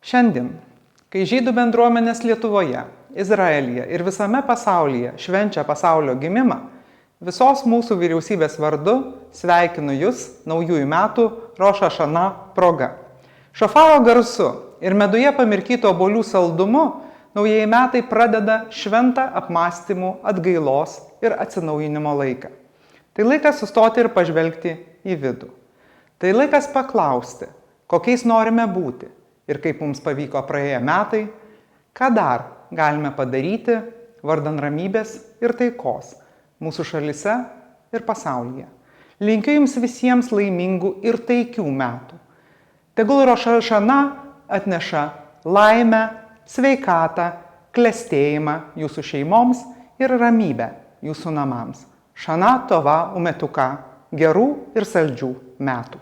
Šiandien, kai žydų bendruomenės Lietuvoje, Izraelyje ir visame pasaulyje švenčia pasaulio gimimą, visos mūsų vyriausybės vardu sveikinu Jūs naujųjų metų Roš hašana proga. Šofaro garsu ir meduje pamirkyto obuolių saldumu naujieji metai pradeda šventą apmąstymų, atgailos ir atsinaujinimo laiką. Tai laikas sustoti ir pažvelgti į vidų. Tai laikas paklausti, kokiais norime būti ir kaip mums pavyko praėję metai, ką dar galime padaryti vardan ramybės ir taikos mūsų šalyse ir pasaulyje. Linkiu Jums visiems laimingų ir taikių metų. Tegul Roš hašana atneša laimę, sveikatą, klestėjimą Jūsų šeimoms ir ramybę Jūsų namams. Šana tova umetuka, gerų ir saldžių metų.